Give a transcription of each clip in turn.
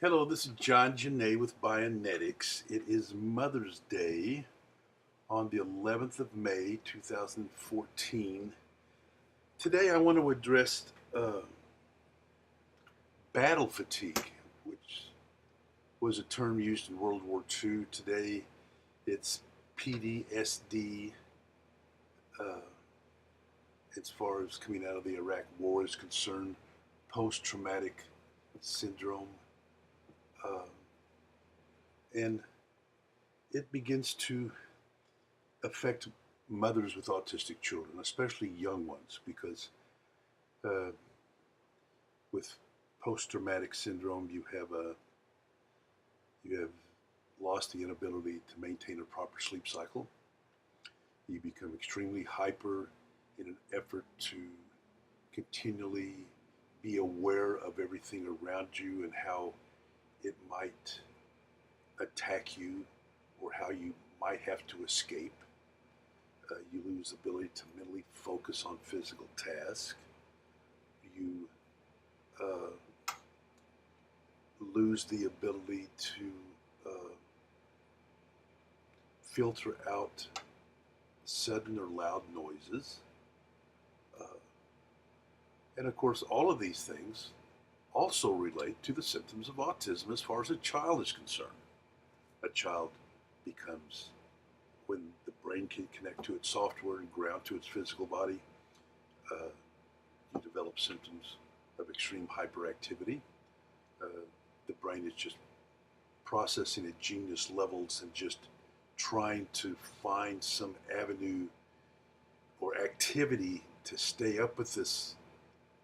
Hello, this is John Genet with ByoNetics. It is Mother's Day on the 11th of May, 2014. Today I want to address battle fatigue, which was a term used in World War II. Today it's PTSD uh, as far as coming out of the Iraq War is concerned, post-traumatic syndrome. Uh, and it begins to affect mothers with autistic children, especially young ones, because uh, with post-traumatic syndrome, you have lost the inability to maintain a proper sleep cycle. You become extremely hyper in an effort to continually be aware of everything around you and how it might attack you or how you might have to escape. You lose the ability to mentally focus on physical tasks. You uh, lose the ability to uh, filter out sudden or loud noises. Uh, and of course, all of these things also relate to the symptoms of autism as far as a child is concerned. A child becomes, when the brain can connect to its software and ground to its physical body, uh, you develop symptoms of extreme hyperactivity. Uh, the brain is just processing at genius levels and just trying to find some avenue or activity to stay up with this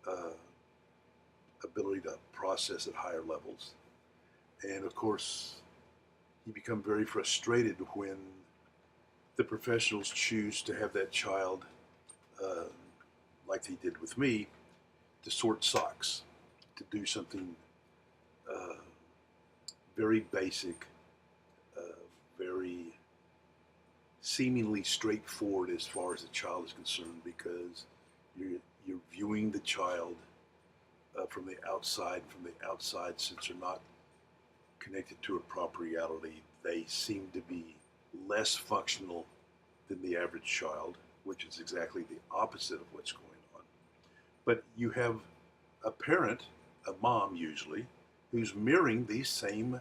uh, ability to process at higher levels. And of course, you become very frustrated when the professionals choose to have that child, uh, like they did with me, to sort socks, to do something uh, very basic, uh, very seemingly straightforward as far as the child is concerned, because you're viewing the child from the outside. From the outside, since they're not connected to a proper reality, they seem to be less functional than the average child, which is exactly the opposite of what's going on. But you have a parent, a mom usually, who's mirroring these same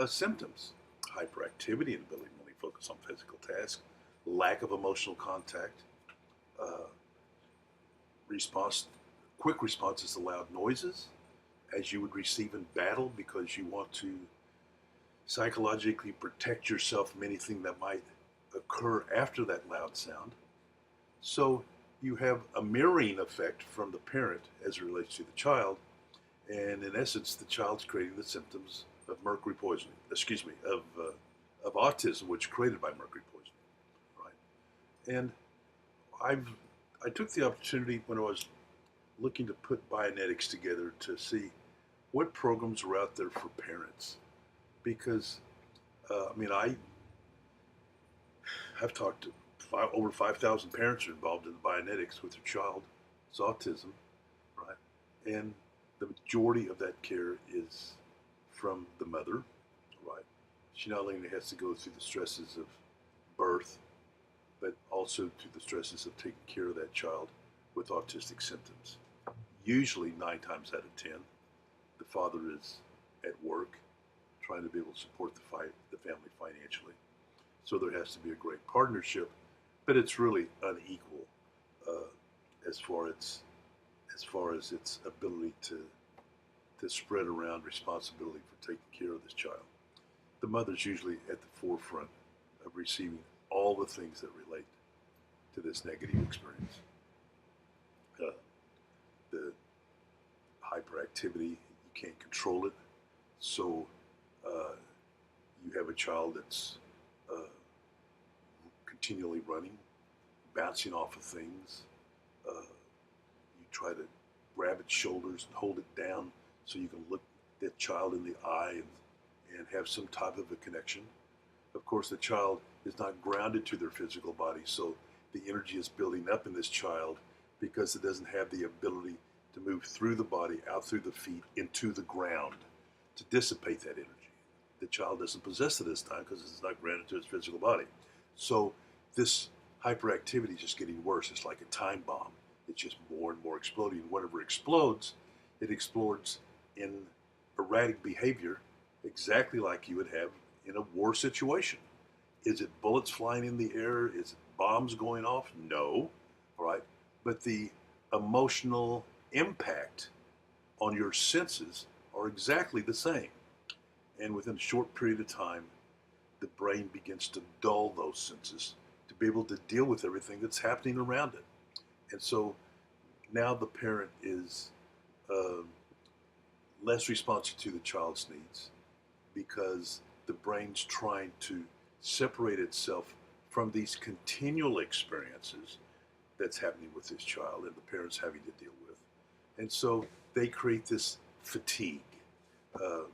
symptoms: hyperactivity, inability to really focus on physical tasks, lack of emotional contact, uh, response, quick responses to loud noises, as you would receive in battle because you want to psychologically protect yourself from anything that might occur after that loud sound. So you have a mirroring effect from the parent as it relates to the child, and in essence, the child's creating the symptoms of mercury poisoning. Excuse me, of autism, which is created by mercury poisoning, right? And I've I took the opportunity when I was looking to put ByoNetics together to see what programs are out there for parents, because I have talked to over 5,000 parents are involved in ByoNetics with their child's autism, right? And the majority of that care is from the mother, right? She not only has to go through the stresses of birth, but also to the stresses of taking care of that child with autistic symptoms. Usually, 9 times out of 10, the father is at work trying to be able to support the family financially. So there has to be a great partnership, but it's really unequal uh, as far as its ability to spread around responsibility for taking care of this child. The mother's usually at the forefront of receiving all the things that relate to this negative experience. Uh, the hyperactivity, you can't control it, so uh, you have a child that's uh, continually running, bouncing off of things. You try to grab its shoulders and hold it down so you can look that child in the eye and have some type of a connection. Of course, the child is not grounded to their physical body, so the energy is building up in this child because it doesn't have the ability to move through the body, out through the feet, into the ground. to dissipate that energy. The child doesn't possess it this time because it's not granted to its physical body. So this hyperactivity is just getting worse. It's like a time bomb. It's just more and more exploding. And whenever it explodes in erratic behavior, exactly like you would have in a war situation. Is it bullets flying in the air? Is it bombs going off? No, all right? But the emotional impact on your senses are exactly the same. And within a short period of time, the brain begins to dull those senses to be able to deal with everything that's happening around it. And so now the parent is uh, less responsive to the child's needs because the brain's trying to separate itself from these continual experiences that's happening with this child and the parents having to deal with. And so they create this fatigue. Uh,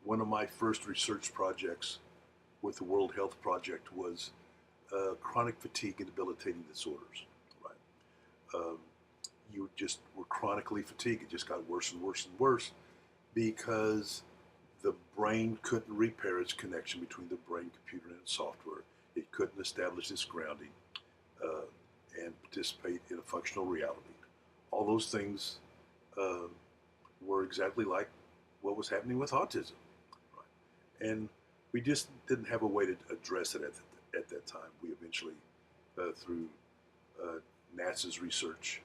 One of my first research projects with the World Health Project was chronic fatigue and debilitating disorders. Right? You just were chronically fatigued. It just got worse and worse and worse because the brain couldn't repair its connection between the brain, computer, and its software. It couldn't establish this grounding uh, and participate in a functional reality. All those things uh, were exactly like what was happening with autism. Right? And we just didn't have a way to address it at that time. We eventually, through NASA's research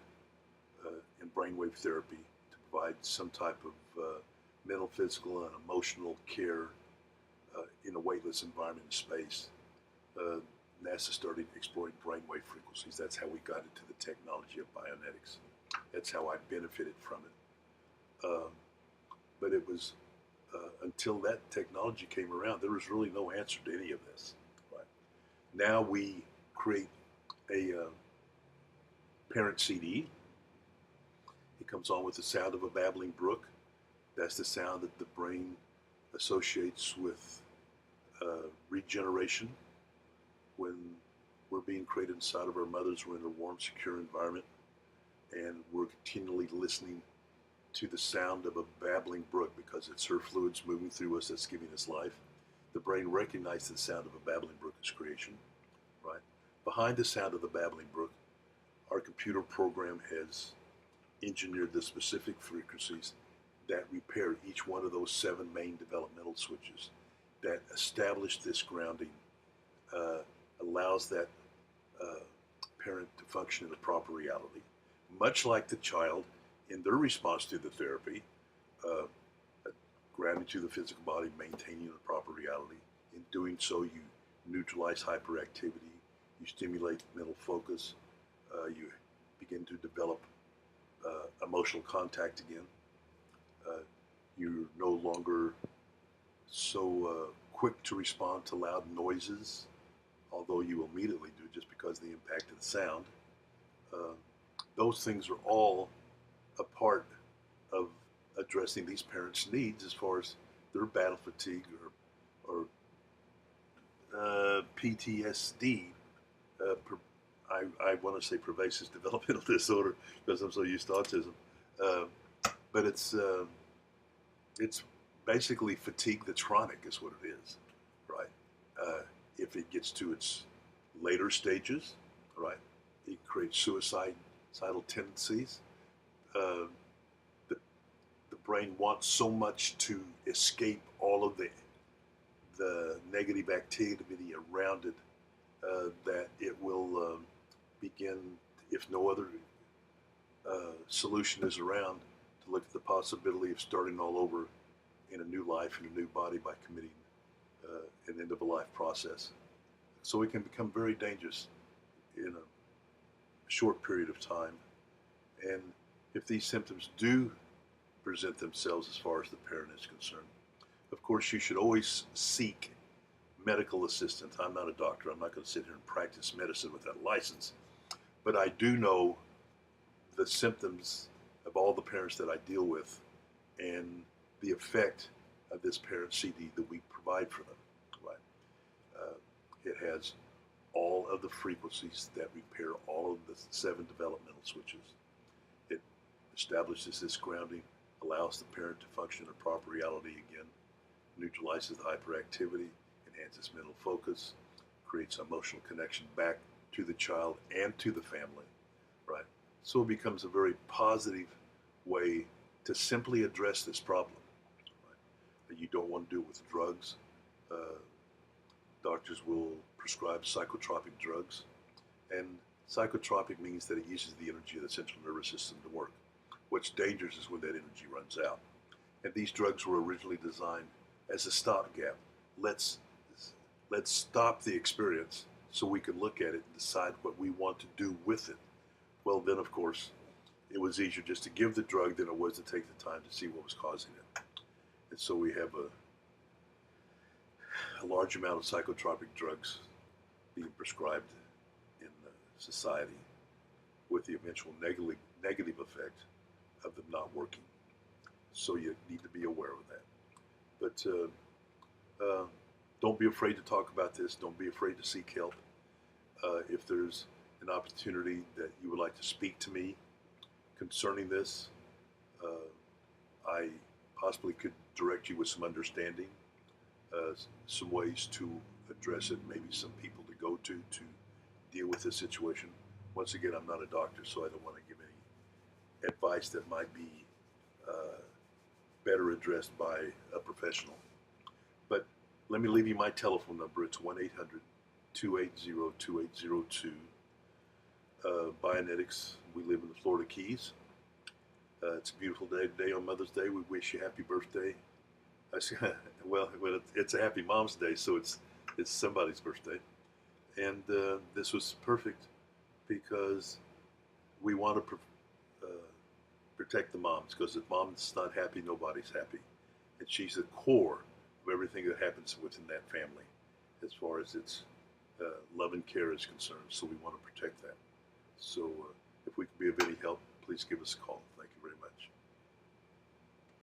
in brainwave therapy, to provide some type of mental, physical, and emotional care in a weightless environment in space, NASA started exploring brainwave frequencies. That's how we got into the technology of ByoNetics. That's how I benefited from it. But it was until that technology came around, there was really no answer to any of this. Right? Now we create a parent CD. It comes on with the sound of a babbling brook. That's the sound that the brain associates with regeneration. When we're being created inside of our mothers, we're in a warm, secure environment, and we're continually listening to the sound of a babbling brook because it's her fluids moving through us that's giving us life. The brain recognizes the sound of a babbling brook as creation. Right? Behind the sound of the babbling brook, our computer program has engineered the specific frequencies that repair each one of those 7 main developmental switches that establish this grounding, allows that parent to function in a proper reality. Much like the child in their response to the therapy, grounding to the physical body, maintaining a proper reality. In doing so, you neutralize hyperactivity, you stimulate mental focus, you begin to develop emotional contact again. You're no longer so quick to respond to loud noises, although you immediately do just because of the impact of the sound. Those things are all a part of addressing these parents' needs as far as their battle fatigue or PTSD. I want to say pervasive developmental disorder because I'm so used to autism, but it's basically fatigue that's chronic is what it is, right? If it gets to its later stages, right, it creates suicidal tendencies. Uh, the brain wants so much to escape all of the negative activity around it that it will begin, if no other solution is around, to look at the possibility of starting all over in a new life, in a new body by committing an end of a life process. So it can become very dangerous in a short period of time. And if these symptoms do present themselves as far as the parent is concerned, of course you should always seek medical assistance. I'm not a doctor. I'm not going to sit here and practice medicine without a license. But I do know the symptoms of all the parents that I deal with and the effect of this parent CD that we provide for them. Right? It has all of the frequencies that repair all of the 7 developmental switches. It establishes this grounding allows the parent to function in proper reality again, neutralizes the hyperactivity, enhances mental focus, creates emotional connection back to the child and to the family, right? So it becomes a very positive way to simply address this problem. Right? That you don't want to do it with drugs. Uh, Doctors will prescribe psychotropic drugs, and psychotropic means that it uses the energy of the central nervous system to work. What's dangerous is when that energy runs out. And these drugs were originally designed as a stopgap. Let's let's stop the experience so we can look at it and decide what we want to do with it. Well, then of course, it was easier just to give the drug than it was to take the time to see what was causing it. And so we have a large amount of psychotropic drugs being prescribed in society with the eventual negative effect of them not working. So you need to be aware of that. But don't be afraid to talk about this. Don't be afraid to seek help. If there's an opportunity that you would like to speak to me concerning this, I possibly could direct you with some understanding, some ways to address it, maybe some people to go to deal with this situation. Once again, I'm not a doctor, so I don't want to give any advice that might be better addressed by a professional. But let me leave you my telephone number. It's 1-800-280-2802. ByoNetics, we live in the Florida Keys. It's a beautiful day today on Mother's Day. We wish you happy birthday. Well, it's a happy Mom's Day, so it's somebody's birthday. And this was perfect because we want to protect the moms, because if mom's not happy, nobody's happy. And she's the core of everything that happens within that family as far as its love and care is concerned. So we want to protect that. So if we can be of any help, please give us a call.